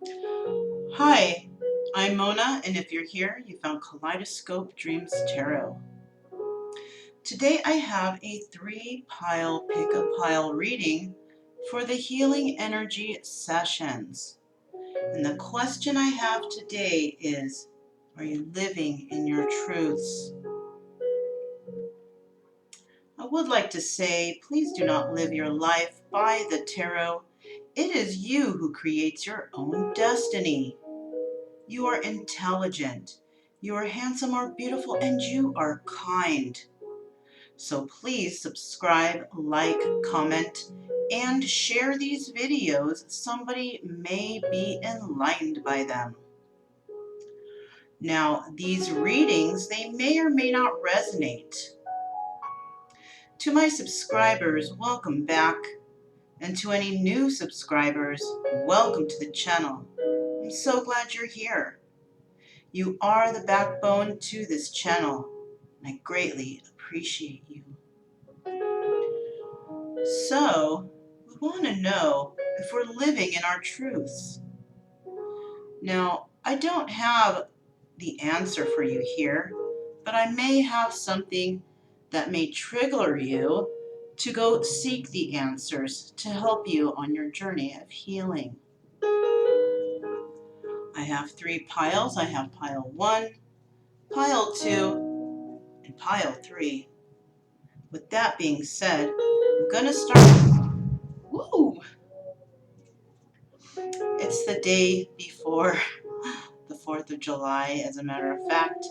Hi, I'm Mona, and if you're here, you found Kaleidoscope Dreams Tarot. Today I have a 3-pile pick-a-pile reading for the Healing Energy Sessions. And the question I have today is, are you living in your truths? I would like to say, please do not live your life by the tarot. It is you who creates your own destiny. You are intelligent, you are handsome or beautiful, and you are kind. So please subscribe, like, comment, and share these videos. Somebody may be enlightened by them. Now, these readings, they may or may not resonate. To my subscribers, welcome back. And to any new subscribers, welcome to the channel. I'm so glad you're here. You are the backbone to this channel, and I greatly appreciate you. So, we want to know if we're living in our truths. Now, I don't have the answer for you here, but I may have something that may trigger you to go seek the answers to help you on your journey of healing. I have 3 piles. I have pile 1, pile 2, and pile 3. With that being said, I'm going to start. Woo! It's the day before the 4th of July, as a matter of fact.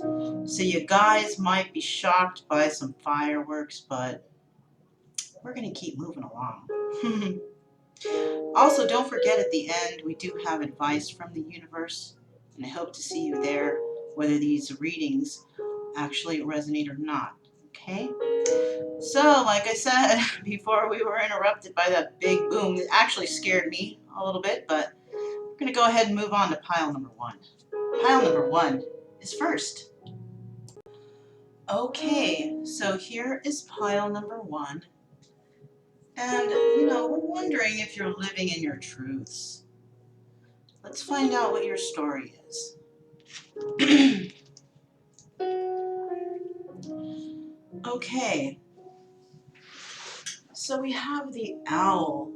So you guys might be shocked by some fireworks, but we're going to keep moving along. Also, don't forget at the end, we do have advice from the universe, and I hope to see you there, whether these readings actually resonate or not. Okay? So, like I said before, we were interrupted by that big boom. It actually scared me a little bit, but we're going to go ahead and move on to pile number 1. Pile number 1 is first. Okay, so here is pile number 1. And, we're wondering if you're living in your truths. Let's find out what your story is. Okay, so we have the owl.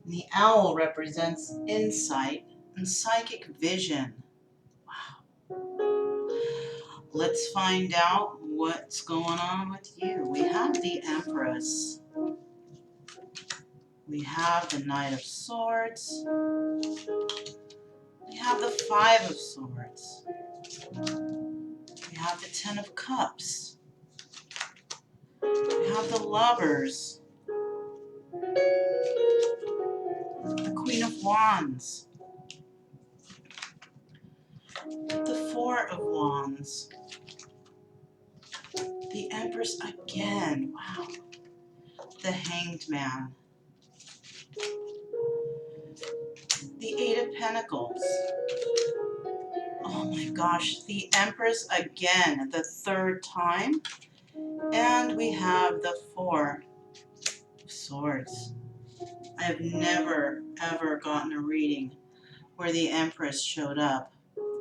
And the owl represents insight and psychic vision. Wow. Let's find out what's going on with you. We have the Empress. We have the Knight of Swords. We have the 5 of Swords. We have the 10 of Cups. We have the Lovers. The Queen of Wands. The 4 of Wands. The Empress again. Wow. The Hanged Man. The 8 of Pentacles. Oh my gosh, the Empress again, the 3rd time. And we have the 4 of Swords. I have never, ever gotten a reading where the Empress showed up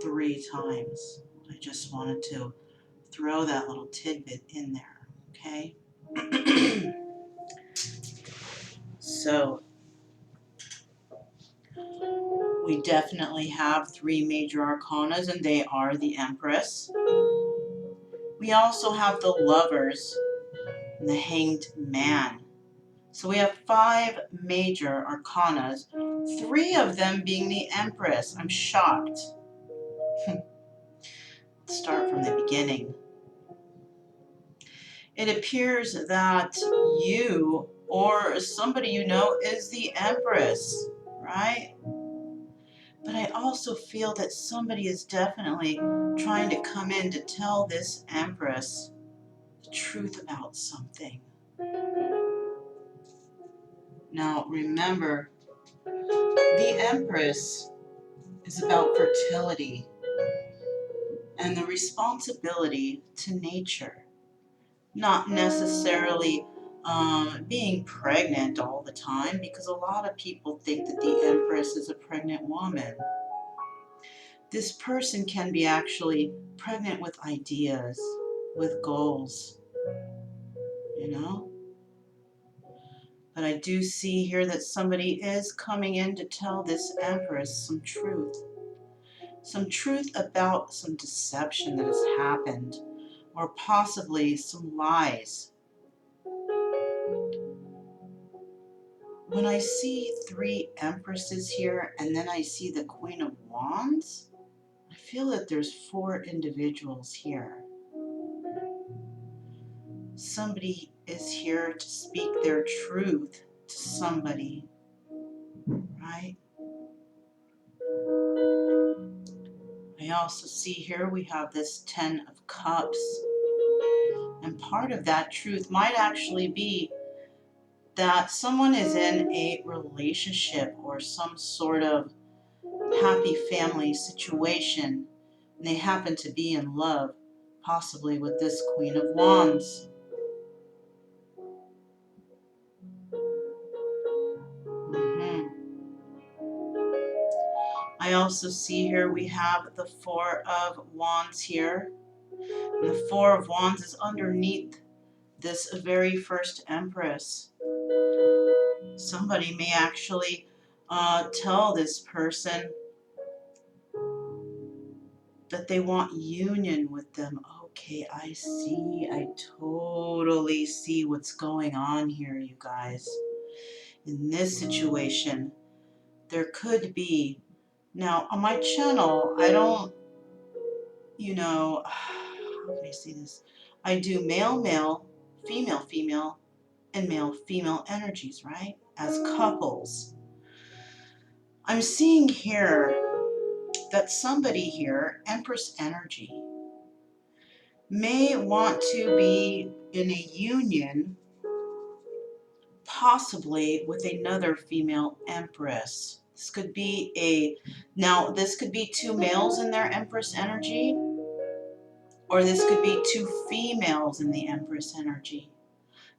3 times. I just wanted to throw that little tidbit in there, okay? So, we definitely have 3 major arcanas, and they are the Empress. We also have the Lovers and the Hanged Man. So we have 5 major arcanas, 3 of them being the Empress. I'm shocked. Let's start from the beginning. It appears that you or somebody you know is the Empress, right? But I also feel that somebody is definitely trying to come in to tell this Empress the truth about something. Now, remember, the Empress is about fertility and the responsibility to nature, not necessarily being pregnant all the time, because a lot of people think that the Empress is a pregnant woman. This person can be actually pregnant with ideas, with goals, you know? But I do see here that somebody is coming in to tell this Empress some truth. Some truth about some deception that has happened, or possibly some lies. When I see 3 Empresses here and then I see the Queen of Wands, I feel that there's 4 individuals here. Somebody is here to speak their truth to somebody, right? I also see here we have this 10 of Cups. And part of that truth might actually be that someone is in a relationship or some sort of happy family situation, and they happen to be in love, possibly with this Queen of Wands. I also see here we have the 4 of Wands here. And the 4 of Wands is underneath this very first Empress. Somebody may actually tell this person that they want union with them. Okay, I see. I totally see what's going on here, you guys. In this situation, there could be. Now, on my channel, I don't, how can I say this? I do male, male, female, female, and male, female energies, right? As couples. I'm seeing here that somebody here, Empress energy, may want to be in a union, possibly with another female Empress. This could be this could be 2 males in their Empress energy, or this could be 2 females in the Empress energy.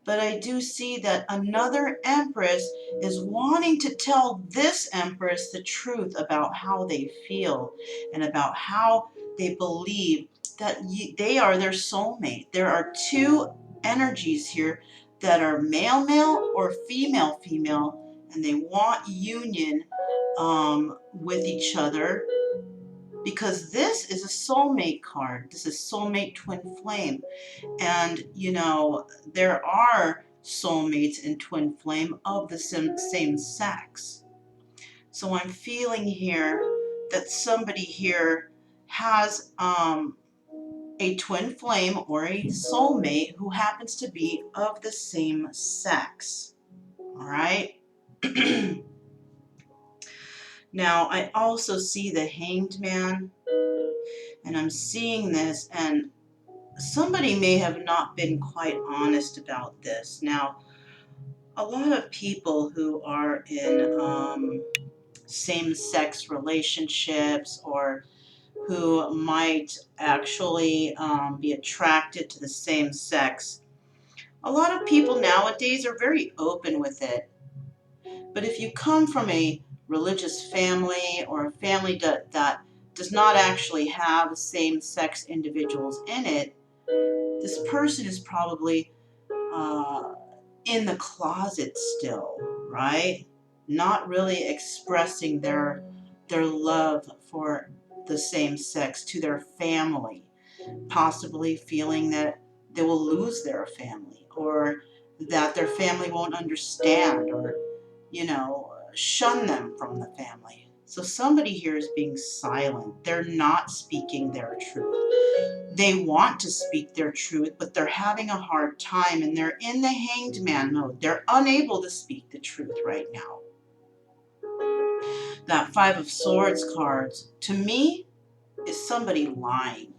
But I do see that another Empress is wanting to tell this Empress the truth about how they feel and about how they believe that they are their soulmate. There are 2 energies here that are male, male or female, female, and they want union with each other, because this is a soulmate card. This is soulmate twin flame. And, there are soulmates in twin flame of the same sex. So I'm feeling here that somebody here has a twin flame or a soulmate who happens to be of the same sex. All right? Now, I also see the Hanged Man, and I'm seeing this, and somebody may have not been quite honest about this. Now, a lot of people who are in same-sex relationships, or who might actually be attracted to the same sex, a lot of people nowadays are very open with it. But if you come from a religious family, or a family that does not actually have same-sex individuals in it, this person is probably in the closet still, right? Not really expressing their love for the same sex to their family, possibly feeling that they will lose their family, or that their family won't understand, or shun them from the family. So somebody here is being silent. They're not speaking their truth. They want to speak their truth, but they're having a hard time, and they're in the Hanged Man mode. They're unable to speak the truth right now. That 5 of Swords cards, to me, is somebody lying.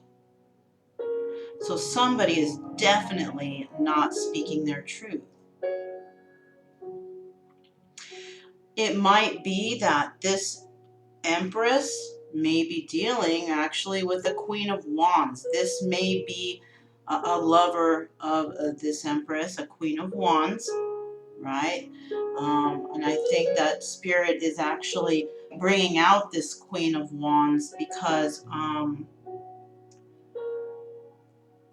So somebody is definitely not speaking their truth. It might be that this Empress may be dealing actually with the Queen of Wands. This may be a lover of this Empress, a Queen of Wands, right? And I think that Spirit is actually bringing out this Queen of Wands because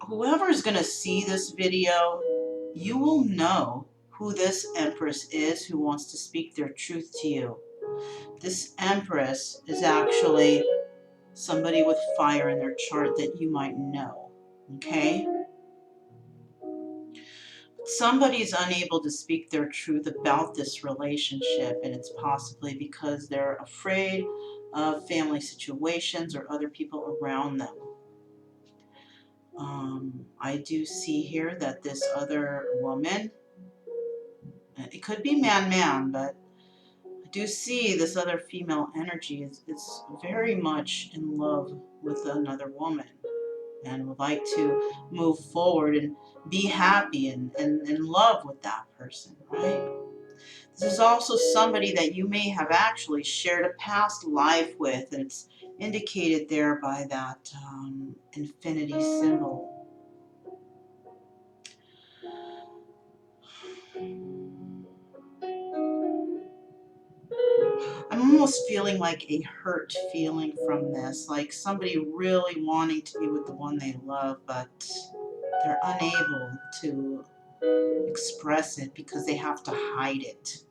whoever's going to see this video, you will know who this Empress is who wants to speak their truth to you. This Empress is actually somebody with fire in their chart that you might know, okay? Somebody's unable to speak their truth about this relationship, and it's possibly because they're afraid of family situations or other people around them. I do see here that this other woman, it could be man-man, but I do see this other female energy is very much in love with another woman and would like to move forward and be happy and in love with that person, right? This is also somebody that you may have actually shared a past life with, and it's indicated there by that infinity symbol. I'm almost feeling like a hurt feeling from this, like somebody really wanting to be with the one they love, but they're unable to express it because they have to hide it.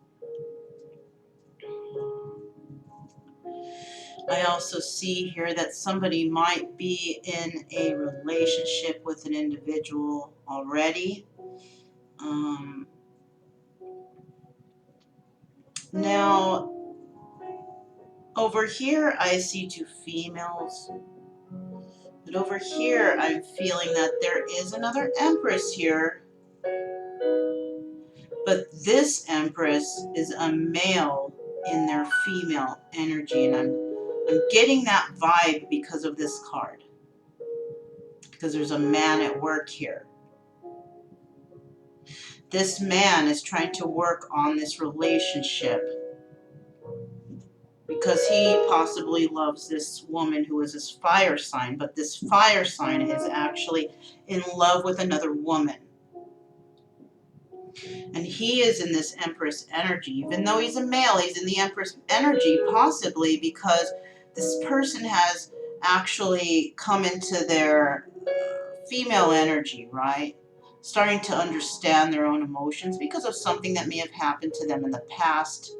I also see here that somebody might be in a relationship with an individual already. Now, over here I see two females, but over here I'm feeling that there is another Empress here, but this Empress is a male in their female energy, and I'm getting that vibe because of this card, because there's a man at work here. This man is trying to work on this relationship because he possibly loves this woman who is his fire sign, but this fire sign is actually in love with another woman. And he is in this Empress energy. Even though he's a male, he's in the Empress energy, possibly because this person has actually come into their female energy, right? Starting to understand their own emotions because of something that may have happened to them in the past,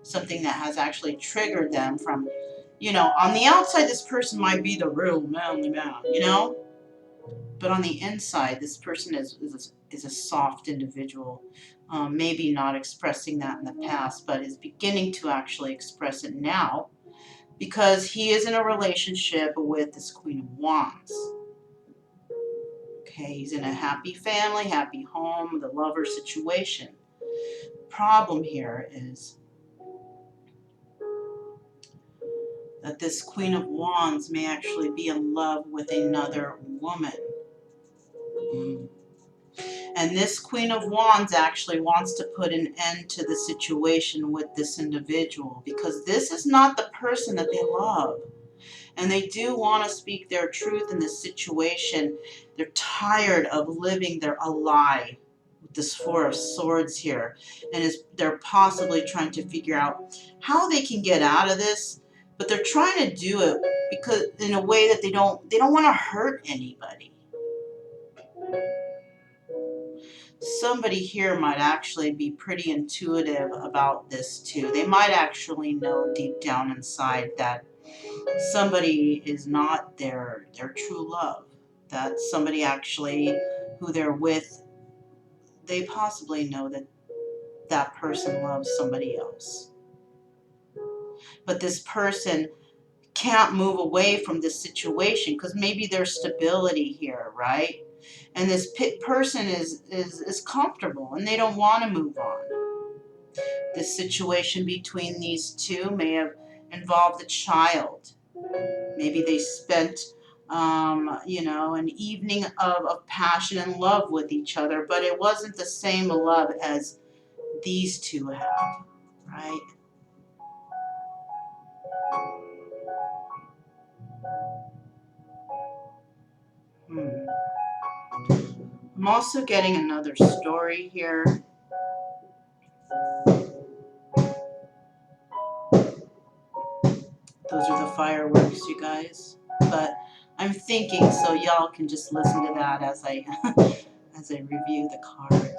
something that has actually triggered them from, you know, on the outside this person might be the real manly man, you know? But on the inside, this person is a soft individual, maybe not expressing that in the past, but is beginning to actually express it now because he is in a relationship with this Queen of Wands. Okay, he's in a happy family, happy home, the lover situation. Problem here is that this Queen of Wands may actually be in love with another woman. And this Queen of Wands actually wants to put an end to the situation with this individual because this is not the person that they love. And they do want to speak their truth in this situation. They're tired of living a lie with this Four of Swords here. And they're possibly trying to figure out how they can get out of this. But they're trying to do it because in a way that they don't want to hurt anybody. Somebody here might actually be pretty intuitive about this too. They might actually know deep down inside that somebody is not their true love. That somebody actually who they're with, they possibly know that that person loves somebody else. But this person can't move away from this situation because maybe there's stability here, right? And this person is comfortable and they don't want to move on. This situation between these two may have involved a child. Maybe they spent, you know, an evening of passion and love with each other, but it wasn't the same love as these two have, right? Hmm. I'm also getting another story here. Those are the fireworks, you guys. But I'm thinking, so y'all can just listen to that as I as I review the cards.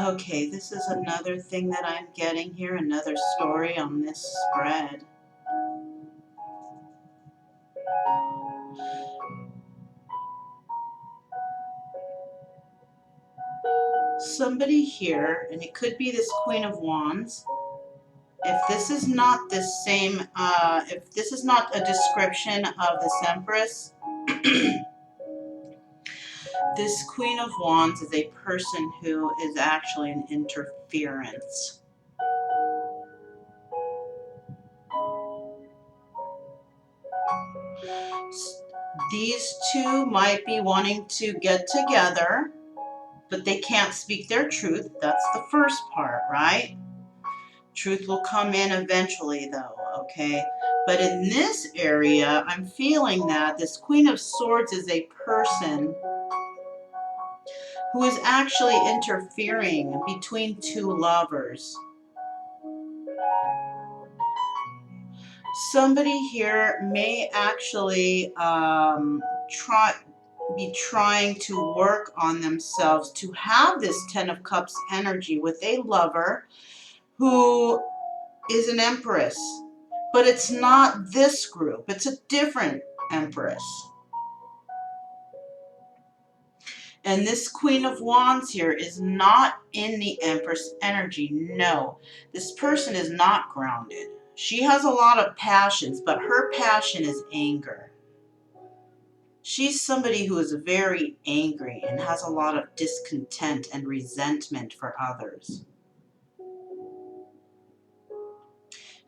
Okay, this is another thing that I'm getting here, another story on this spread. Somebody here, and it could be this Queen of Wands. If this is not the same, if this is not a description of this Empress, this Queen of Wands is a person who is actually an interference. These two might be wanting to get together, but they can't speak their truth. That's the first part, right? Truth will come in eventually, though, okay? But in this area, I'm feeling that this Queen of Swords is a person who is actually interfering between two lovers. Somebody here may actually be trying to work on themselves to have this Ten of Cups energy with a lover who is an Empress. But it's not this group. It's a different Empress. And this Queen of Wands here is not in the Empress energy. No, this person is not grounded. She has a lot of passions, but her passion is anger. She's somebody who is very angry and has a lot of discontent and resentment for others.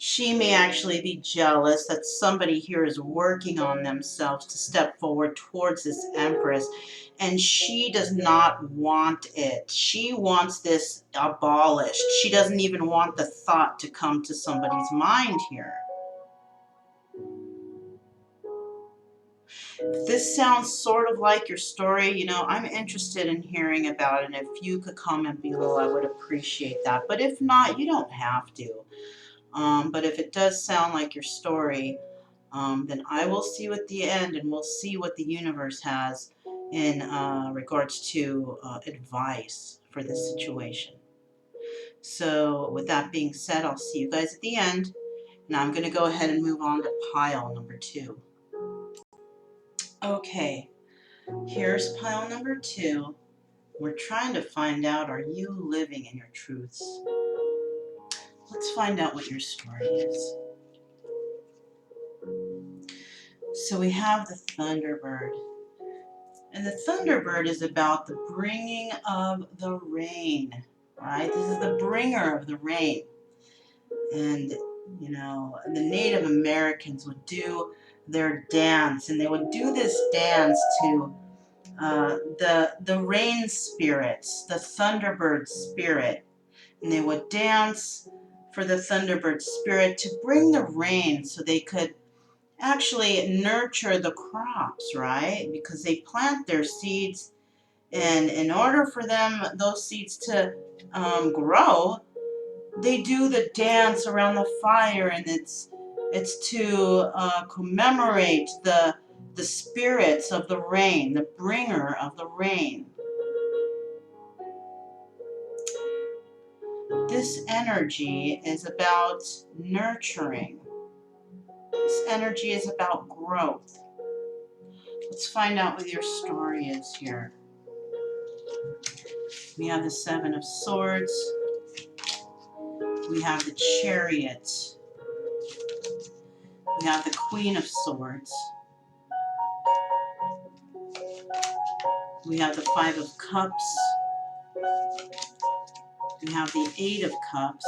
She may actually be jealous that somebody here is working on themselves to step forward towards this Empress, and she does not want it. She wants this abolished. She doesn't even want the thought to come to somebody's mind here. If this sounds sort of like your story, you know, I'm interested in hearing about it. And if you could comment below, I would appreciate that. But if not, you don't have to. But if it does sound like your story, then I will see you at the end, and we'll see what the universe has in regards to advice for this situation. So with that being said, I'll see you guys at the end. Now I'm going to go ahead and move on to pile number 2. Okay, here's pile number 2. We're trying to find out, are you living in your truths? Let's find out what your story is. So we have the Thunderbird. And the Thunderbird is about the bringing of the rain, right? This is the bringer of the rain. And, you know, the Native Americans would do their dance, and they would do this dance to the rain spirits, the Thunderbird spirit. And they would dance for the Thunderbird spirit to bring the rain so they could actually nurture the crops, right? Because they plant their seeds, and in order for them, those seeds to grow, they do the dance around the fire, and it's to commemorate the spirits of the rain, the bringer of the rain. This energy is about nurturing. This energy is about growth. Let's find out what your story is here. We have the Seven of Swords. We have the Chariot. We have the Queen of Swords. We have the Five of Cups. We have the Eight of Cups.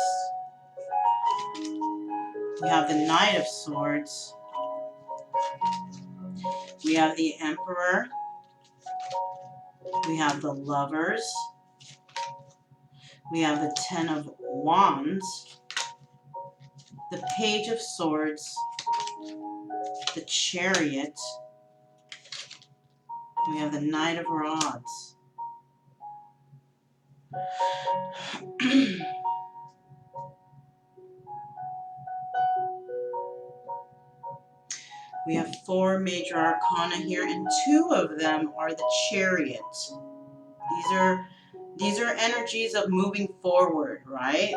We have the Knight of Swords. We have the Emperor. We have the Lovers. We have the Ten of Wands, the Page of Swords, the Chariot. We have the Knight of Rods. We have 4 major arcana here, and 2 of them are the Chariot. These are energies of moving forward, right?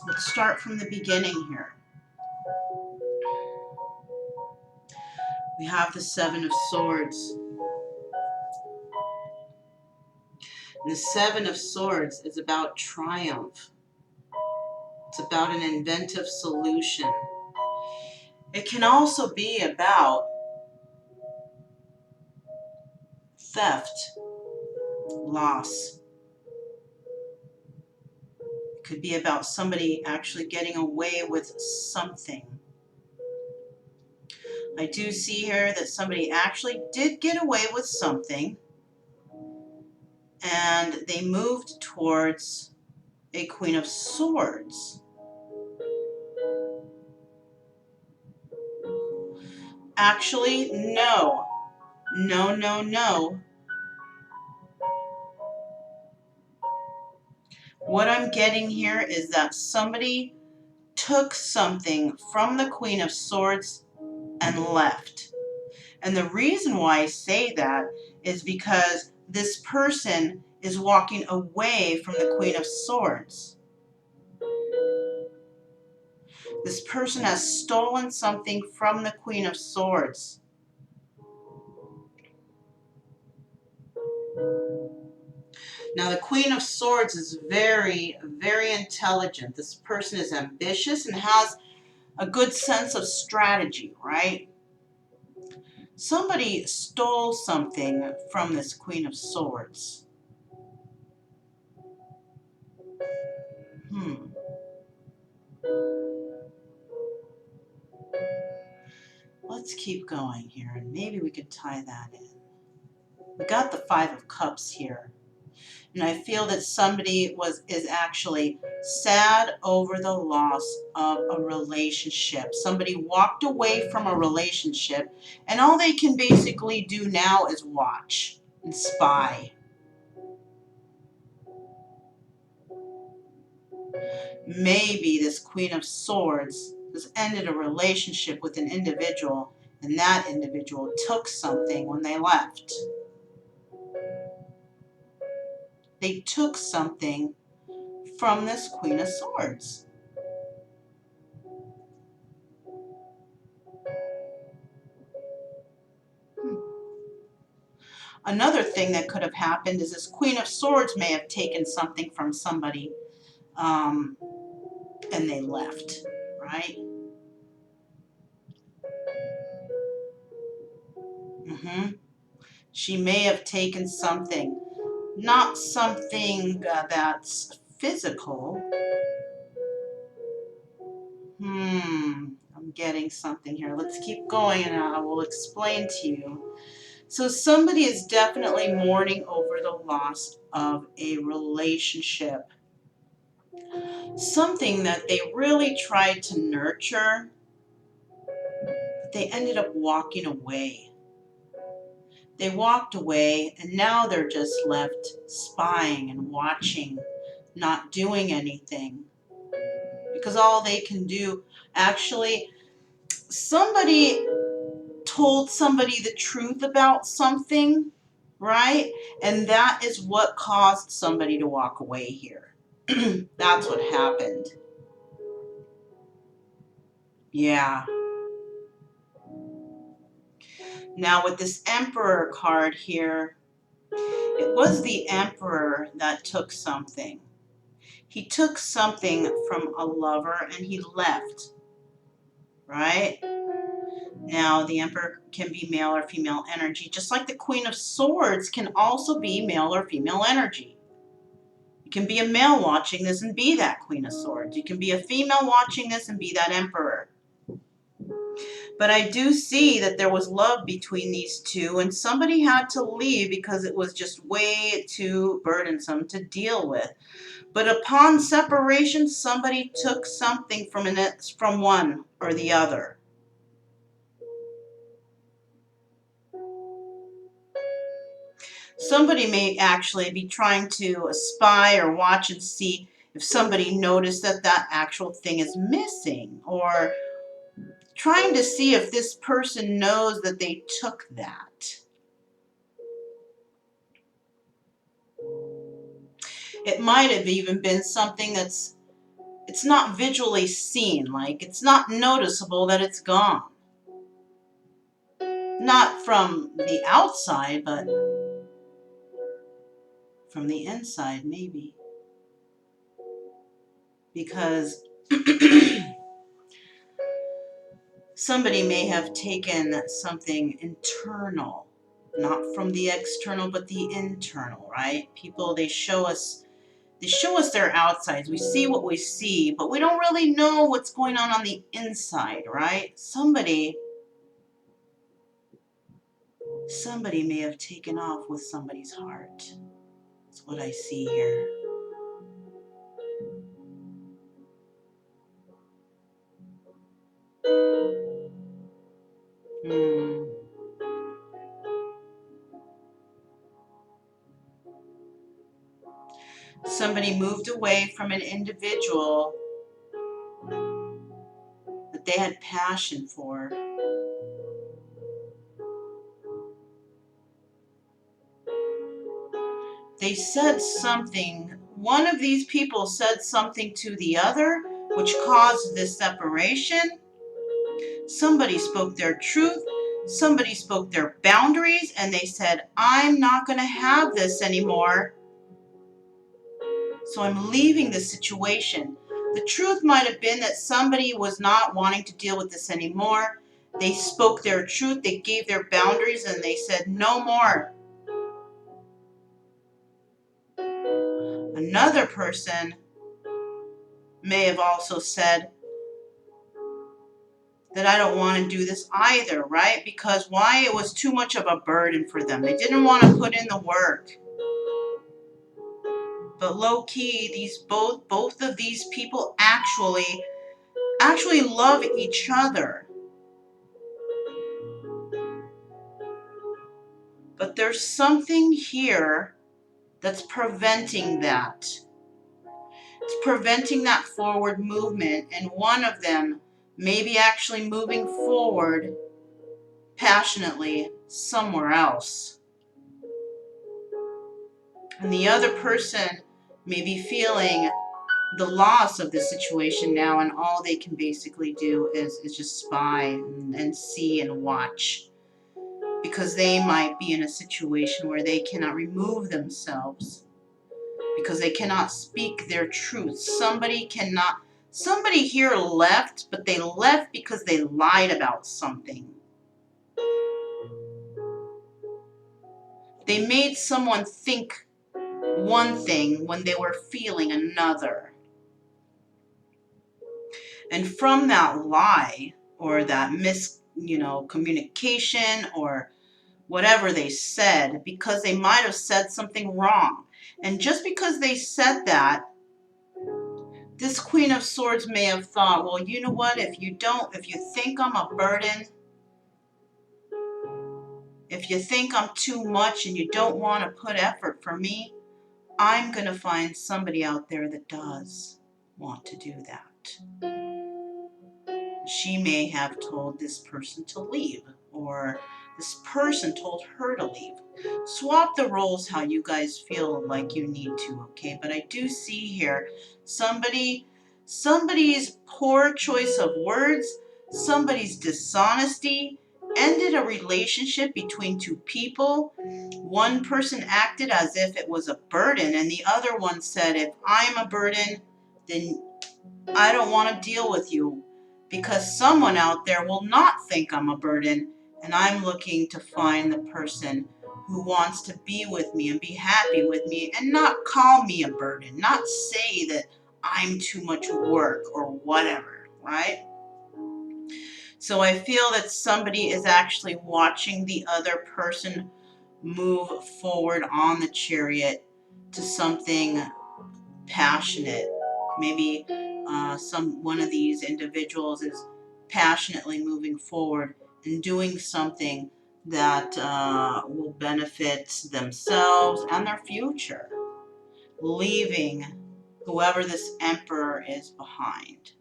Let's start from the beginning here. We have the 7 of Swords. And the 7 of Swords is about triumph. It's about an inventive solution. It can also be about theft, loss. It could be about somebody actually getting away with something. I do see here that somebody actually did get away with something, and they moved towards a Queen of Swords. Actually, no. No, no, no. What I'm getting here is that somebody took something from the Queen of Swords and left. And the reason why I say that is because this person is walking away from the Queen of Swords. This person has stolen something from the Queen of Swords. Now, the Queen of Swords is very, very intelligent. This person is ambitious and has a good sense of strategy, right? Somebody stole something from this Queen of Swords. Let's keep going here, and maybe we could tie that in. We got the 5 of Cups here. And I feel that somebody is actually sad over the loss of a relationship. Somebody walked away from a relationship, and all they can basically do now is watch and spy. Maybe this Queen of Swords has ended a relationship with an individual, and that individual took something when they left. They took something from this Queen of Swords. Another thing that could have happened is this Queen of Swords may have taken something from somebody and they left, right? She may have taken something, not something that's physical. I'm getting something here. Let's keep going and I will explain to you. So somebody is definitely mourning over the loss of a relationship. Something that they really tried to nurture, but they ended up walking away. They walked away and now they're just left spying and watching, not doing anything. Because all they can do, actually, somebody told somebody the truth about something, right? And that is what caused somebody to walk away here. That's what happened. Yeah. Now with this Emperor card here, it was the Emperor that took something. He took something from a lover and he left, right? Now, the Emperor can be male or female energy, just like the Queen of Swords can also be male or female energy. You can be a male watching this and be that Queen of Swords. You can be a female watching this and be that Emperor. But I do see that there was love between these two, and somebody had to leave because it was just way too burdensome to deal with. But upon separation, somebody took something from one or the other. Somebody may actually be trying to spy or watch and see if somebody noticed that that actual thing is missing, or trying to see if this person knows that they took that. It might have even been something it's not visually seen, like it's not noticeable that it's gone. Not from the outside, but from the inside, maybe. Because somebody may have taken something internal, not from the external, but the internal, right? People, they show us their outsides. We see what we see, but we don't really know what's going on the inside, right? Somebody may have taken off with somebody's heart. That's what I see here. Somebody moved away from an individual that they had passion for. They said something, one of these people said something to the other, which caused this separation. Somebody spoke their truth, somebody spoke their boundaries, and they said, I'm not going to have this anymore, so I'm leaving this situation. The truth might have been that somebody was not wanting to deal with this anymore. They spoke their truth, they gave their boundaries, and they said, no more. Another person may have also said that I don't want to do this either, right? Because why? It was too much of a burden for them. They didn't want to put in the work. But low key, both of these people actually love each other. But there's something here that's preventing that. It's preventing that forward movement, and one of them may be actually moving forward passionately somewhere else. And the other person may be feeling the loss of the situation now, and all they can basically do is just spy and see and watch, because they might be in a situation where they cannot remove themselves, because they cannot speak their truth. Somebody here left, but they left because they lied about something. They made someone think one thing when they were feeling another. And from that lie, or that communication, or whatever they said, because they might have said something wrong. And just because they said that, this Queen of Swords may have thought, well, you know what, if you think I'm a burden, if you think I'm too much and you don't want to put effort for me, I'm going to find somebody out there that does want to do that. She may have told this person to leave, or this person told her to leave. Swap the roles how you guys feel like you need to, okay? But I do see here somebody's poor choice of words, somebody's dishonesty ended a relationship between two people. One person acted as if it was a burden, and the other one said, if I'm a burden, then I don't want to deal with you, because someone out there will not think I'm a burden, and I'm looking to find the person who wants to be with me and be happy with me and not call me a burden, not say that I'm too much work or whatever, right? So I feel that somebody is actually watching the other person move forward on the chariot to something passionate. Maybe one of these individuals is passionately moving forward and doing something that will benefit themselves and their future, leaving whoever this emperor is behind.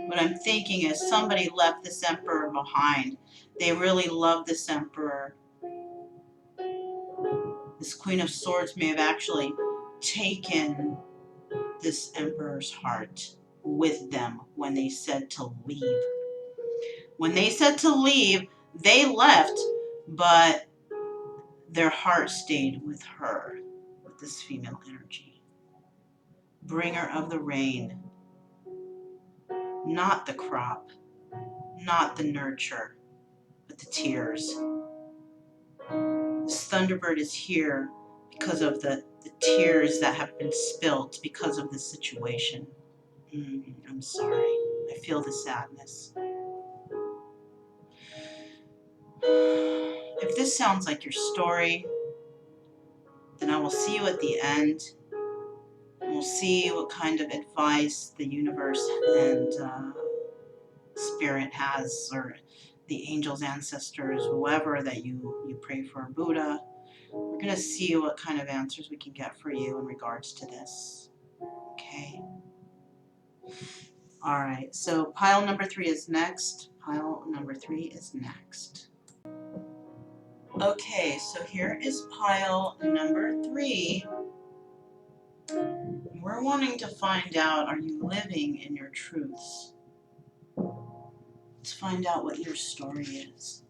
What I'm thinking is somebody left this emperor behind. They really love this emperor. This Queen of Swords may have actually taken this emperor's heart with them when they said to leave. When they said to leave, they left, but their heart stayed with her, with this female energy. Bringer of the rain, not the crop, not the nurture, but the tears. This Thunderbird is here because of the tears that have been spilt because of this situation. I'm sorry. I feel the sadness. If this sounds like your story, then I will see you at the end. And we'll see what kind of advice the universe and spirit has, or the angels, ancestors, whoever that you pray for, Buddha. We're going to see what kind of answers we can get for you in regards to this. Okay. All right. So pile number 3 is next. Pile number 3 is next. Okay, so here is pile number 3. We're wanting to find out, are you living in your truths? Let's find out what your story is.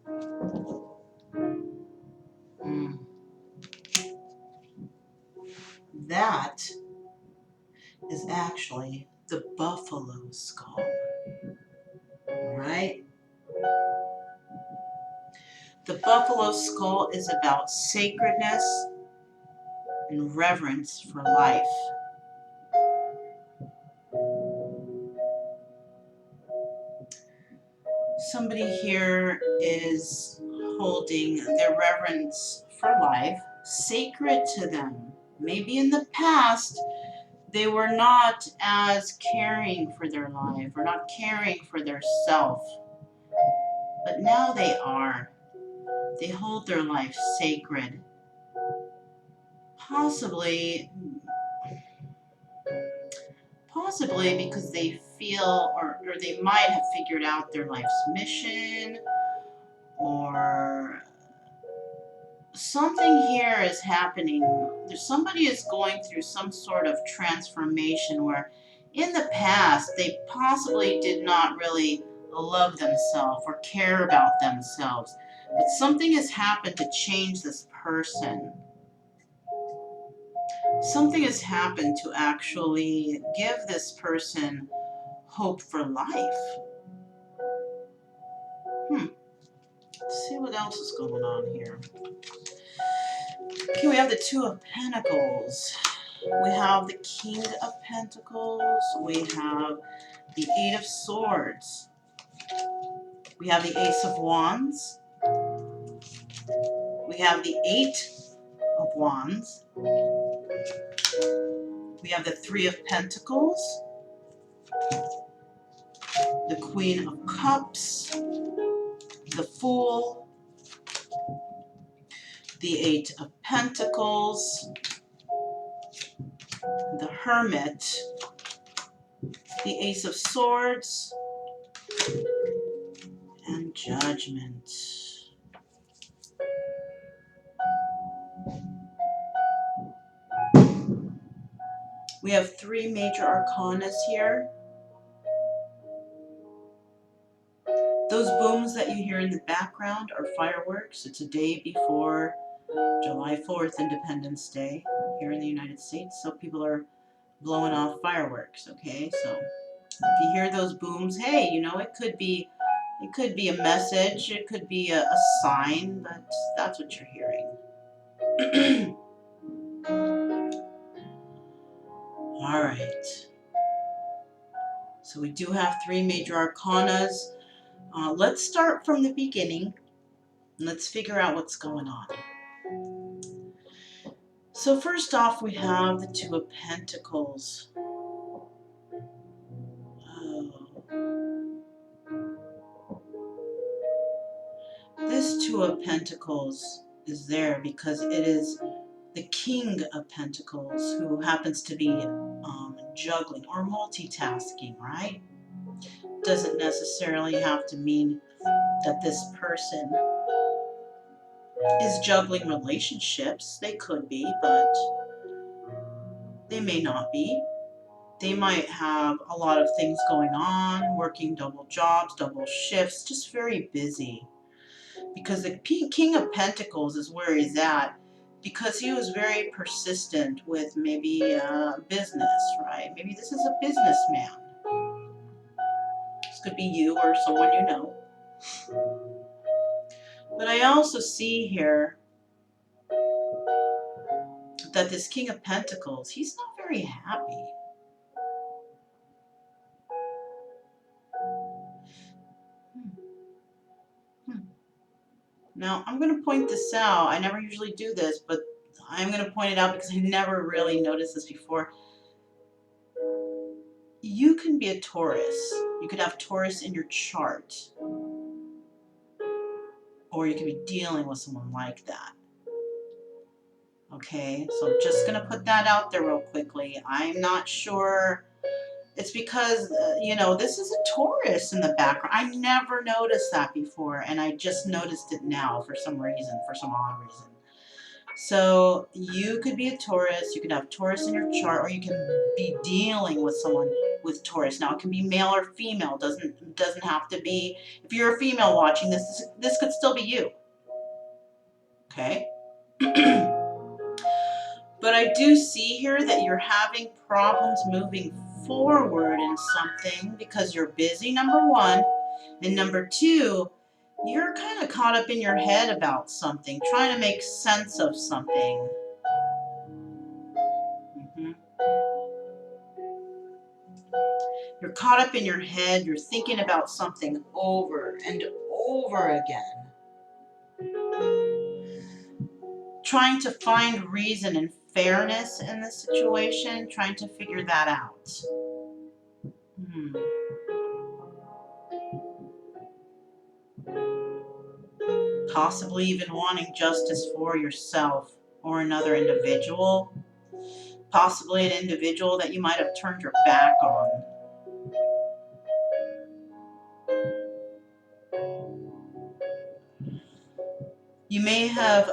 That is actually the buffalo skull. All right? The buffalo skull is about sacredness and reverence for life. Somebody here is holding their reverence for life sacred to them. Maybe in the past, they were not as caring for their life or not caring for their self, but now they are. They hold their life sacred. Possibly because they feel, or they might have figured out their life's mission, or something here is happening. Somebody is going through some sort of transformation where in the past they possibly did not really love themselves or care about themselves, but something has happened to change this person. Something has happened to actually give this person hope for life. Let's see what else is going on here. Okay, we have the Two of Pentacles. We have the King of Pentacles. We have the Eight of Swords. We have the Ace of Wands. We have the Eight of Wands. We have the Three of Pentacles. The Queen of Cups. The Fool. The Eight of Pentacles. The Hermit. The Ace of Swords. And Judgment. We have 3 major arcanas here. Those booms that you hear in the background are fireworks. It's a day before July 4th, Independence Day, here in the United States. So people are blowing off fireworks, okay? So if you hear those booms, hey, you know, it could be a message, it could be a sign, but that's what you're hearing. All right. So we do have 3 major arcanas. Let's start from the beginning. Let's figure out what's going on. So first off, we have the 2 of Pentacles. This 2 of Pentacles is there because it is the King of Pentacles who happens to be juggling or multitasking, right? Doesn't necessarily have to mean that this person is juggling relationships. They could be, but they may not be. They might have a lot of things going on, working double jobs, double shifts, just very busy. Because the King of Pentacles is where he's at, because he was very persistent with maybe business, right? Maybe this is a businessman. This could be you or someone you know. But I also see here that this King of Pentacles, he's not very happy. Now, I'm going to point this out. I never usually do this, but I'm going to point it out because I never really noticed this before. You can be a Taurus. You could have Taurus in your chart. Or you could be dealing with someone like that. Okay, so I'm just going to put that out there real quickly. I'm not sure. It's because, this is a Taurus in the background. I never noticed that before, and I just noticed it now for some reason, for some odd reason. So you could be a Taurus, you could have Taurus in your chart, or you can be dealing with someone with Taurus. Now it can be male or female, doesn't have to be. If you're a female watching this could still be you. Okay? But I do see here that you're having problems moving forward in something because you're busy, number 1. And number 2, you're kind of caught up in your head about something, trying to make sense of something. You're caught up in your head, you're thinking about something over and over again. Trying to find reason and fairness in the situation, trying to figure that out. Possibly even wanting justice for yourself or another individual. Possibly an individual that you might have turned your back on. You may have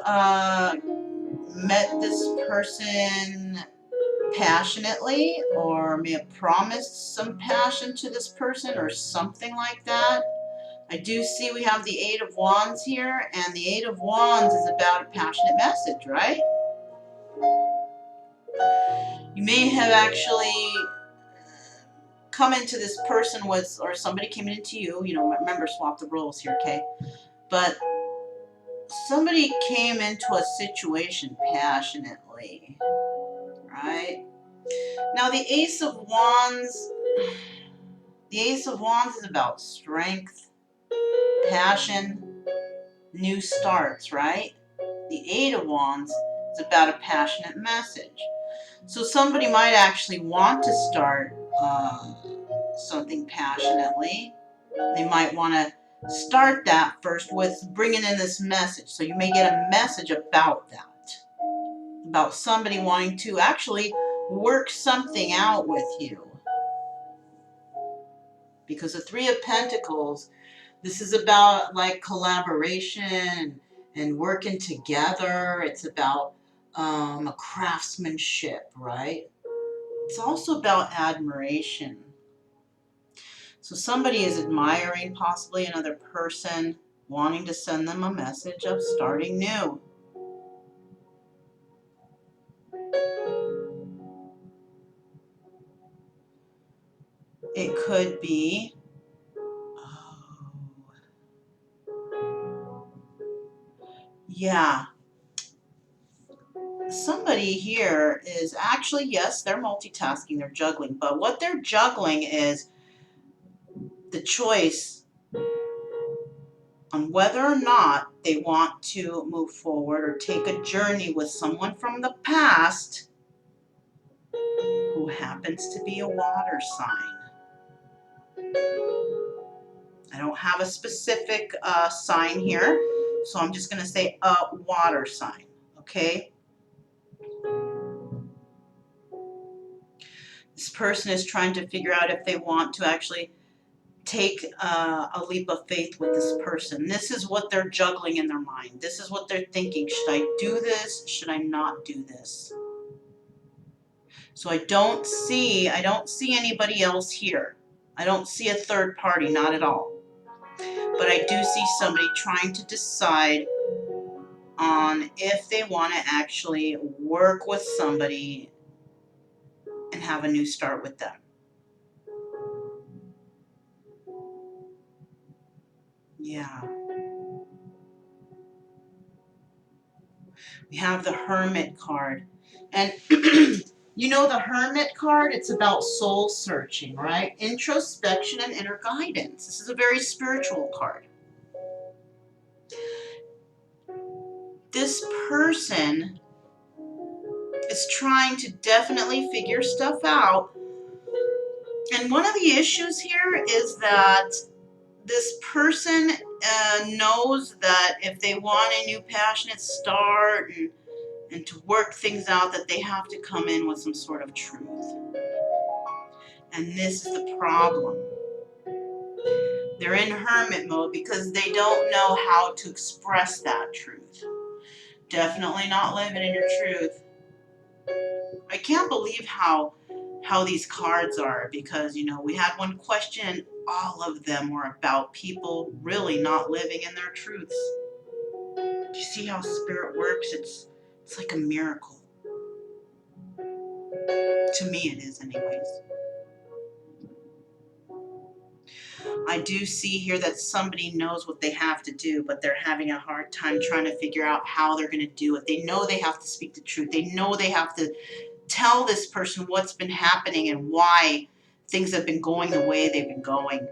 met this person passionately, or may have promised some passion to this person or something like that. I do see we have the 8 of Wands here, and the 8 of Wands is about a passionate message, right? You may have actually come into this person with, or somebody came into you, remember, swap the roles here, okay? But somebody came into a situation passionately, right? Now the Ace of Wands is about strength, passion, new starts, right? The 8 of Wands is about a passionate message. So somebody might actually want to start something passionately. They might want to start that first with bringing in this message. So you may get a message about that, about somebody wanting to actually work something out with you. Because the 3 of Pentacles, this is about like collaboration and working together. It's about a craftsmanship, right? It's also about admiration. So somebody is admiring possibly another person, wanting to send them a message of starting new. It could be, somebody here is actually, yes, they're multitasking, they're juggling, but what they're juggling is the choice on whether or not they want to move forward or take a journey with someone from the past who happens to be a water sign. I don't have a specific sign here, so I'm just going to say a water sign, okay? This person is trying to figure out if they want to actually take a leap of faith with this person. This is what they're juggling in their mind. This is what they're thinking. Should I do this? Should I not do this? So I don't see anybody else here. I don't see a third party, not at all. But I do see somebody trying to decide on if they want to actually work with somebody and have a new start with them. Yeah. We have the Hermit card. And you know the Hermit card, it's about soul searching, right? Introspection and inner guidance. This is a very spiritual card. This person is trying to definitely figure stuff out. And one of the issues here is that this person knows that if they want a new passionate start and to work things out, that they have to come in with some sort of truth. And this is the problem. They're in hermit mode because they don't know how to express that truth. Definitely not living in your truth. I can't believe how these cards are, because, you know, we had one question, all of them were about people really not living in their truths. Do you see how spirit works? It's like a miracle. To me it is, anyways. I do see here that somebody knows what they have to do, but they're having a hard time trying to figure out how they're going to do it. They know they have to speak the truth. They know they have to tell this person what's been happening and why things have been going the way they've been going.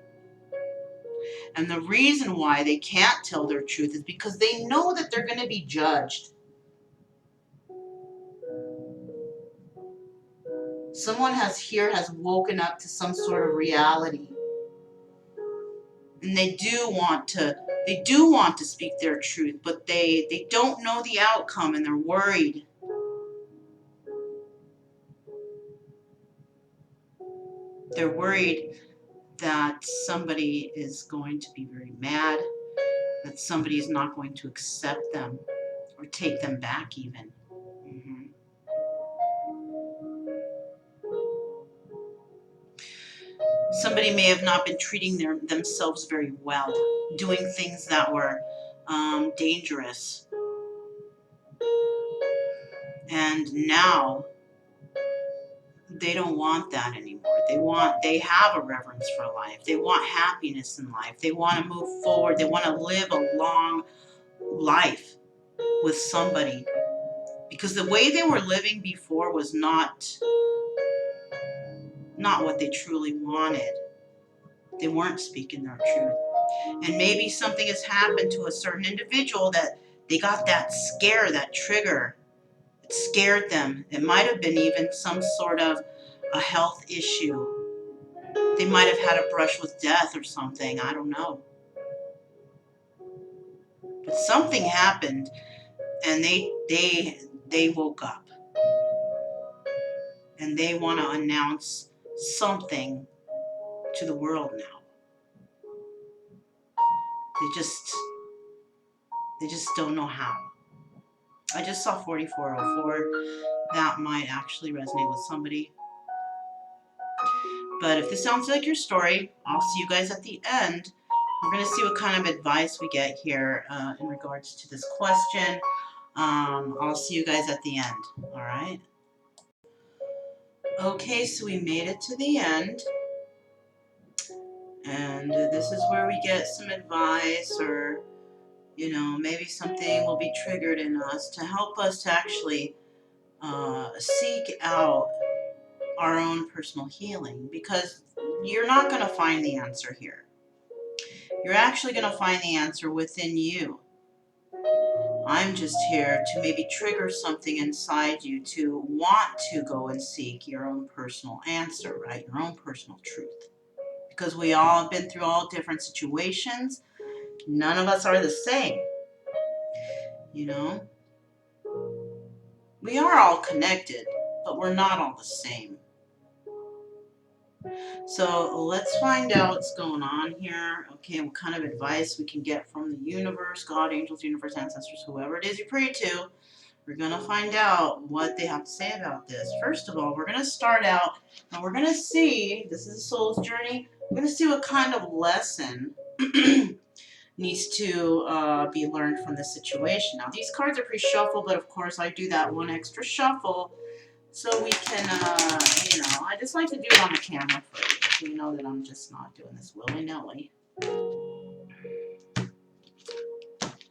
And the reason why they can't tell their truth is because they know that they're going to be judged. Someone has woken up to some sort of reality. And they do want to speak their truth, but they don't know the outcome and they're worried. They're worried that somebody is going to be very mad, that somebody is not going to accept them or take them back even. Somebody may have not been treating themselves very well, doing things that were dangerous. And now they don't want that anymore. They have a reverence for life. They want happiness in life. They want to move forward. They want to live a long life with somebody. Because the way they were living before was not what they truly wanted. They weren't speaking their truth. And maybe something has happened to a certain individual that they got that scare, that trigger. It scared them. It might have been even some sort of a health issue. They might have had a brush with death or something. I don't know. But something happened and they woke up. And they want to announce something to the world now. They just don't know how. I just saw 4404. That might actually resonate with somebody. But if this sounds like your story, I'll see you guys at the end. We're going to see what kind of advice we get here in regards to this question. I'll see you guys at the end. All right? Okay, so we made it to the end. And this is where we get some advice, or, you know, maybe something will be triggered in us to help us to actually seek out our own personal healing, because you're not going to find the answer here. You're actually going to find the answer within you. I'm just here to maybe trigger something inside you to want to go and seek your own personal answer, right? Your own personal truth. Because we all have been through all different situations. None of us are the same. You know? We are all connected, but we're not all the same. So let's find out what's going on here. Okay, what kind of advice we can get from the universe, God, angels, universe, ancestors, whoever it is you pray to. We're going to find out what they have to say about this. First of all, we're going to start out and we're going to see, this is a soul's journey, we're going to see what kind of lesson needs to be learned from this situation. Now, these cards are pre-shuffled, but of course I do that one extra shuffle so we can, you know, I just like to do it on the camera for you, so you know that I'm just not doing this willy-nilly.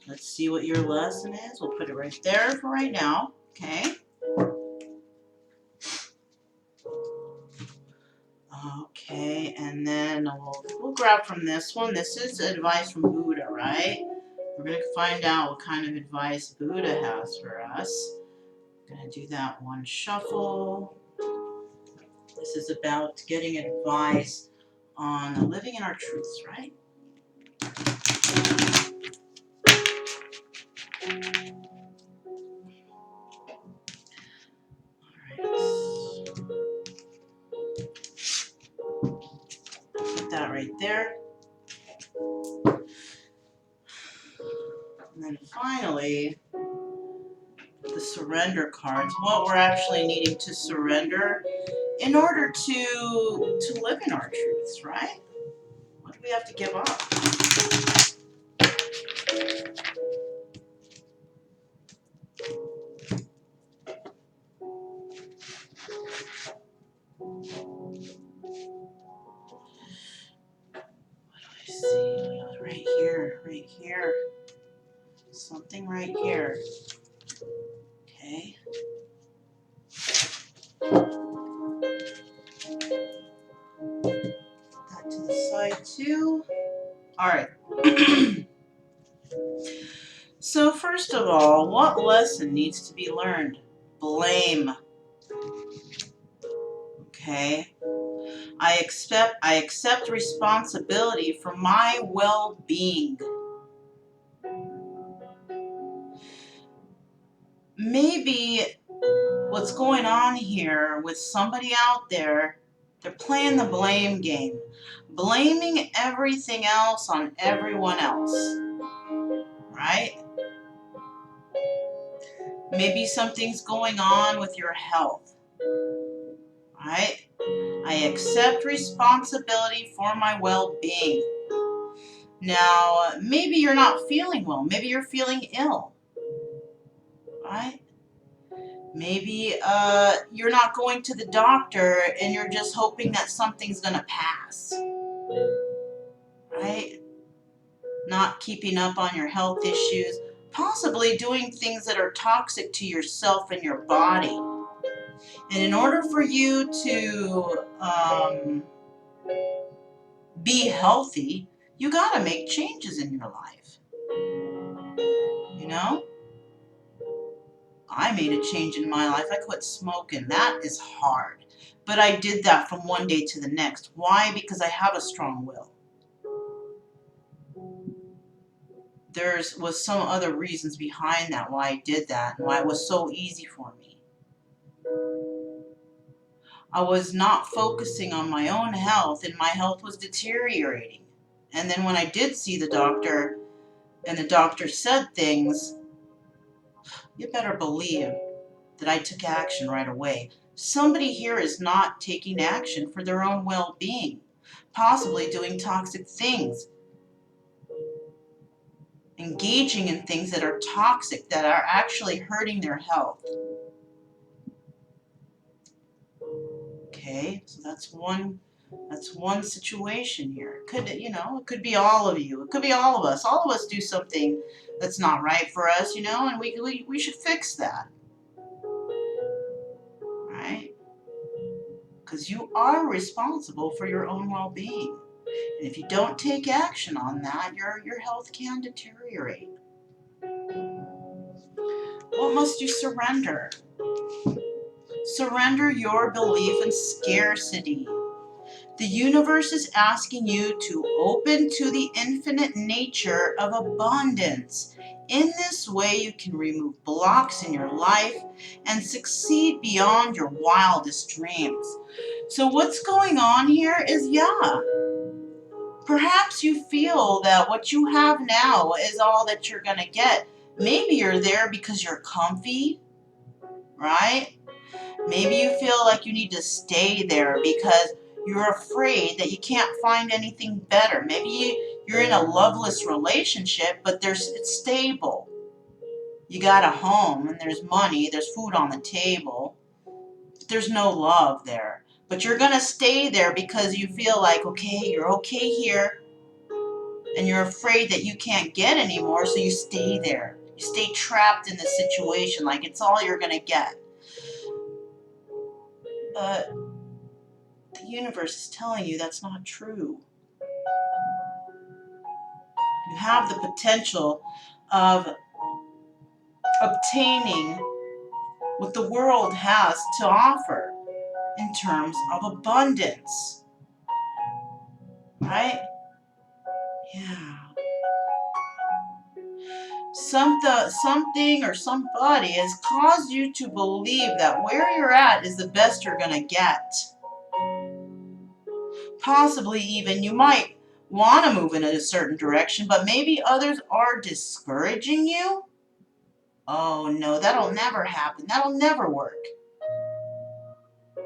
Let's see what your lesson is. We'll put it right there for right now, okay? Okay, and then we'll grab from this one. This is advice from Buddha, right? We're going to find out what kind of advice Buddha has for us. I'm going to do that one shuffle. This is about getting advice on living in our truths, right? Alright. Put that right there. And then finally, the surrender cards. What we're actually needing to surrender in order to live in our truths, right? What do we have to give up? See, right here. Something right here. Okay. That to the side too. All right. So first of all, what lesson needs to be learned? Blame. Okay. I accept responsibility for my well-being. Maybe what's going on here with somebody out there, they're playing the blame game, blaming everything else on everyone else, right? Maybe something's going on with your health, right? I accept responsibility for my well-being. Now, maybe you're not feeling well. Maybe you're feeling ill, right? Maybe you're not going to the doctor and you're just hoping that something's going to pass, right? Not keeping up on your health issues, possibly doing things that are toxic to yourself and your body. And in order for you to be healthy, you got to make changes in your life. You know? I made a change in my life. I quit smoking. That is hard. But I did that from one day to the next. Why? Because I have a strong will. There was some other reasons behind that, why I did that, and why it was so easy for me. I was not focusing on my own health, and my health was deteriorating. And then when I did see the doctor, and the doctor said things, you better believe that I took action right away. Somebody here is not taking action for their own well-being, possibly doing toxic things, engaging in things that are toxic, that are actually hurting their health. Okay, so that's one situation here. It could, you know, it could be all of you. It could be all of us. All of us do something that's not right for us, you know, and we should fix that. Right? Because you are responsible for your own well-being. And if you don't take action on that, your health can deteriorate. What must you surrender? Surrender your belief in scarcity. The universe is asking you to open to the infinite nature of abundance. In this way, you can remove blocks in your life and succeed beyond your wildest dreams. So what's going on here is, perhaps you feel that what you have now is all that you're going to get. Maybe you're there because you're comfy, right? Maybe you feel like you need to stay there because you're afraid that you can't find anything better. Maybe you're in a loveless relationship, but it's stable. You got a home and there's money, there's food on the table. There's no love there. But you're going to stay there because you feel like, okay, you're okay here, and you're afraid that you can't get any more, so you stay there. You stay trapped in the situation like it's all you're going to get. But the universe is telling you that's not true. You have the potential of obtaining what the world has to offer in terms of abundance. Right? Yeah. Something or somebody has caused you to believe that where you're at is the best you're going to get. Possibly even you might want to move in a certain direction, but maybe others are discouraging you. Oh no, that'll never happen. That'll never work.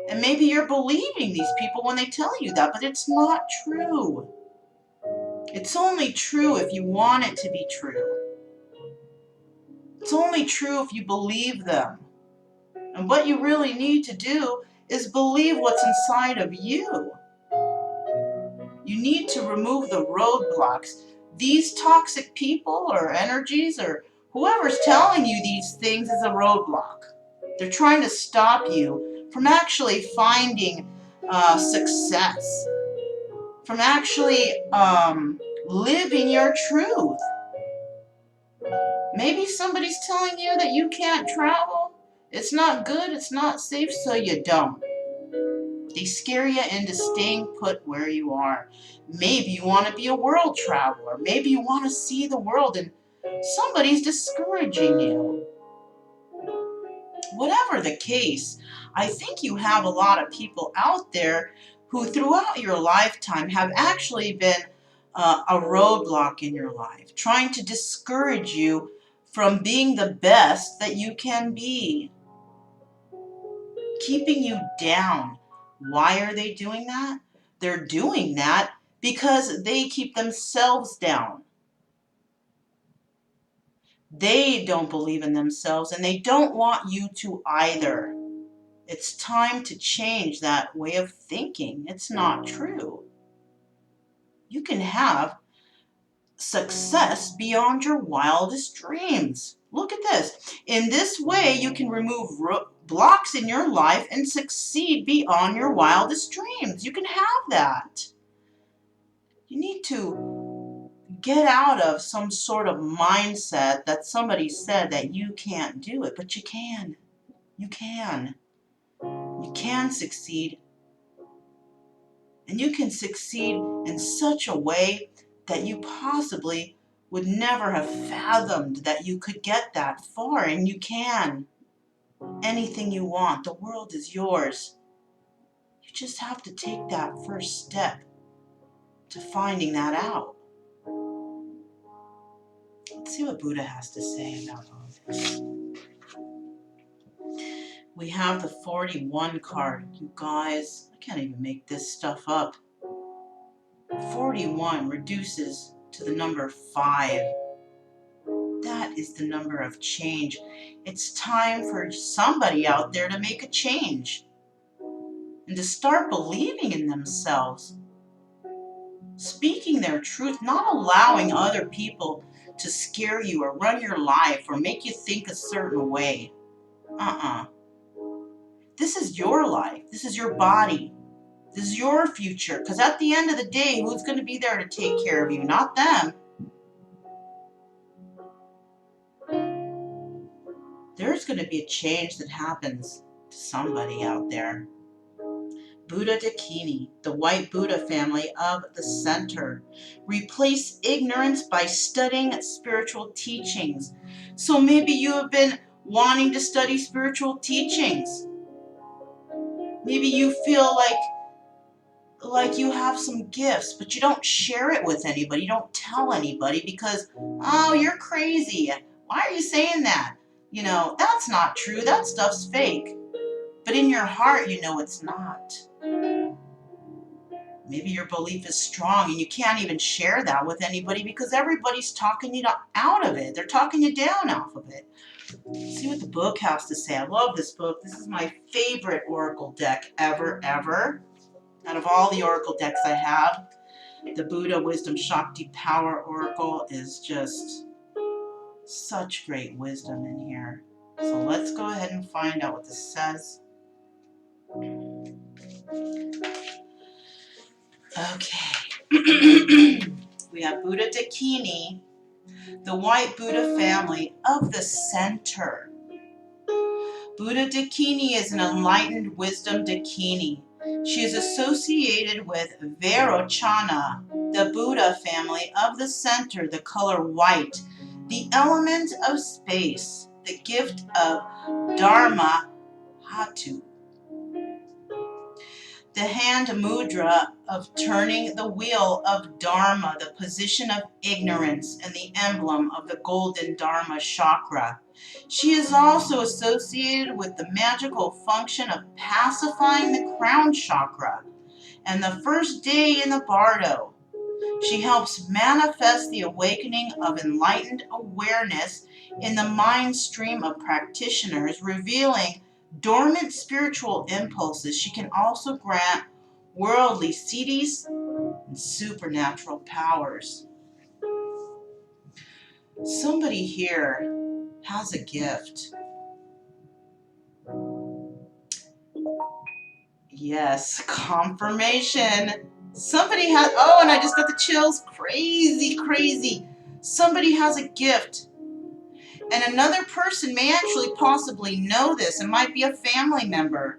And maybe you're believing these people when they tell you that, but it's not true. It's only true if you want it to be true. It's only true if you believe them. And what you really need to do is believe what's inside of you. You need to remove the roadblocks. These toxic people or energies or whoever's telling you these things is a roadblock. They're trying to stop you from actually finding success, from actually living your truth. Maybe somebody's telling you that you can't travel. It's not good, it's not safe, so you don't. They scare you into staying put where you are. Maybe you want to be a world traveler. Maybe you want to see the world and somebody's discouraging you. Whatever the case, I think you have a lot of people out there who throughout your lifetime have actually been a roadblock in your life, trying to discourage you from being the best that you can be, keeping you down. Why are they doing that? They're doing that because they keep themselves down. They don't believe in themselves and they don't want you to either. It's time to change that way of thinking. It's not true. You can have success beyond your wildest dreams. Look at this. In this way, you can remove blocks in your life and succeed beyond your wildest dreams. You can have that. You need to get out of some sort of mindset that somebody said that you can't do it, but you can. You can. You can succeed. And you can succeed in such a way that you possibly would never have fathomed that you could get that far. And you can. Anything you want. The world is yours. You just have to take that first step to finding that out. Let's see what Buddha has to say about all this. We have the 41 card. You guys, I can't even make this stuff up. 41 reduces to the number 5. That is the number of change. It's time for somebody out there to make a change and to start believing in themselves, speaking their truth, not allowing other people to scare you or run your life or make you think a certain way. This is your life. This is your body. This is your future. Because at the end of the day, who's going to be there to take care of you? Not them. There's going to be a change that happens to somebody out there. Buddha Dakini, the white Buddha family of the center. Replace ignorance by studying spiritual teachings. So maybe you have been wanting to study spiritual teachings. Maybe you feel like you have some gifts, but you don't share it with anybody. You don't tell anybody because, oh, you're crazy. Why are you saying that? You know, that's not true. That stuff's fake. But in your heart, you know it's not. Maybe your belief is strong and you can't even share that with anybody because everybody's talking you out of it. They're talking you down off of it. See what the book has to say. I love this book. This is my favorite oracle deck ever. Out of all the oracle decks I have, the Buddha Wisdom Shakti Power Oracle is just such great wisdom in here. So let's go ahead and find out what this says. Okay. We have Buddha Dakini, the white Buddha family of the center. Buddha Dakini is an enlightened wisdom Dakini. She is associated with Vairochana, the Buddha family of the center, the color white, the element of space, the gift of Dharma Hatu, the hand mudra of turning the wheel of Dharma, the position of ignorance, and the emblem of the golden Dharma chakra. She is also associated with the magical function of pacifying the crown chakra and the first day in the bardo. She helps manifest the awakening of enlightened awareness in the mind stream of practitioners, revealing dormant spiritual impulses. She can also grant worldly siddhis and supernatural powers. Somebody here has a gift. Yes, confirmation. Somebody has, oh, and I just got the chills. Crazy, crazy. Somebody has a gift. And another person may actually possibly know this. It might be a family member.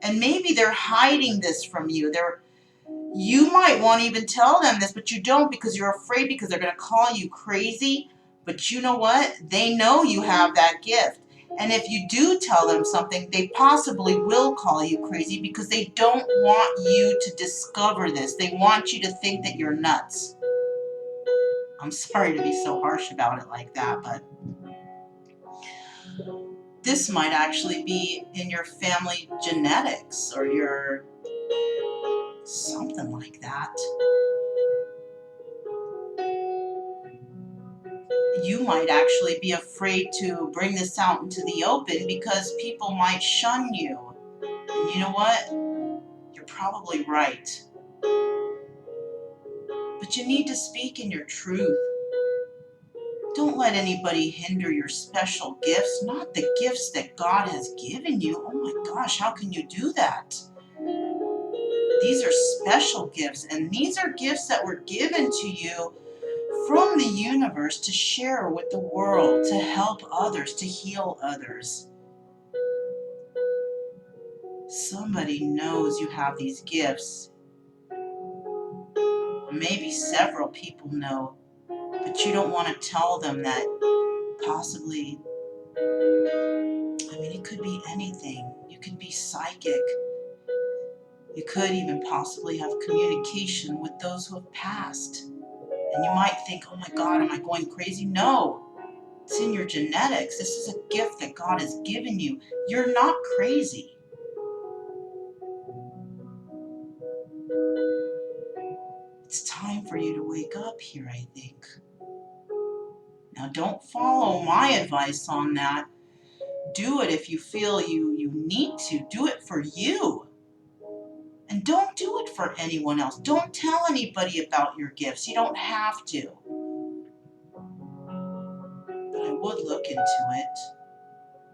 And maybe they're hiding this from you. You might want to even tell them this, but you don't because you're afraid because they're going to call you crazy. But you know what? They know you have that gift. And if you do tell them something, they possibly will call you crazy because they don't want you to discover this. They want you to think that you're nuts. I'm sorry to be so harsh about it like that, but this might actually be in your family genetics or your something like that. You might actually be afraid to bring this out into the open because people might shun you. And you know what? You're probably right. But you need to speak in your truth. Don't let anybody hinder your special gifts, not the gifts that God has given you. Oh my gosh, how can you do that? These are special gifts, and these are gifts that were given to you from the universe to share with the world, to help others, to heal others. Somebody knows you have these gifts. Maybe several people know, but you don't want to tell them that possibly, I mean, it could be anything. You could be psychic. You could even possibly have communication with those who have passed. And you might think, oh my God, am I going crazy? No. It's in your genetics. This is a gift that God has given you. You're not crazy. It's time for you to wake up here, I think. Now, don't follow my advice on that. Do it if you feel you need to. Do it for you. And don't do it for anyone else. Don't tell anybody about your gifts. You don't have to. But I would look into it.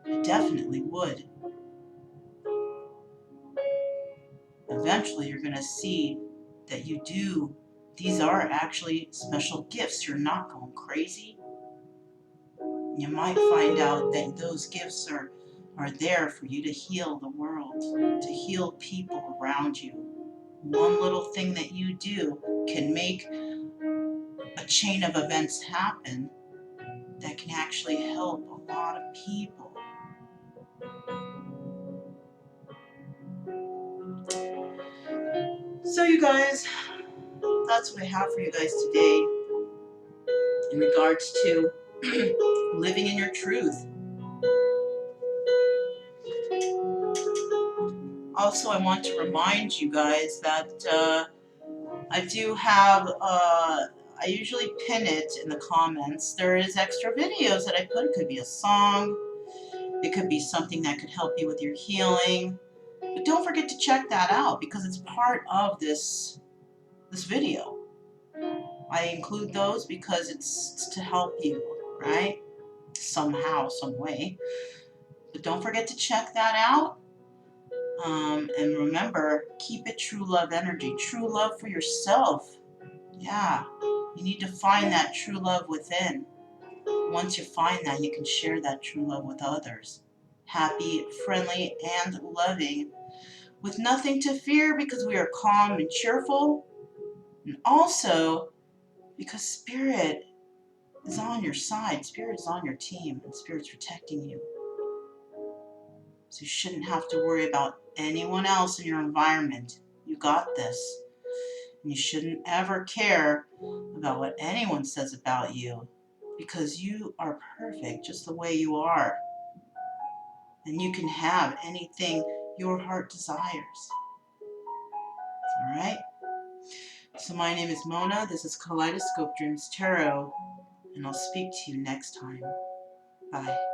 I definitely would. eventually you're going to see that these are actually special gifts. You're not going crazy. You might find out that those gifts are there for you to heal the world, to heal people around you. One little thing that you do can make a chain of events happen that can actually help a lot of people. So you guys, that's what I have for you guys today in regards to living in your truth. Also, I want to remind you guys that I do have, I usually pin it in the comments. There is extra videos that I put. It could be a song. It could be something that could help you with your healing. But don't forget to check that out because it's part of this video. I include those because it's to help you, right? Somehow, some way. But don't forget to check that out. And remember, keep it true love energy. True love for yourself. Yeah, you need to find that true love within. Once you find that, you can share that true love with others. Happy, friendly, and loving. With nothing to fear because we are calm and cheerful. And also because Spirit is on your side. Spirit is on your team. And Spirit's protecting you. So you shouldn't have to worry about anyone else in your environment. You got this. And you shouldn't ever care about what anyone says about you because you are perfect just the way you are. And you can have anything your heart desires. Alright? So my name is Mona. This is Kaleidoscope Dreams Tarot. And I'll speak to you next time. Bye.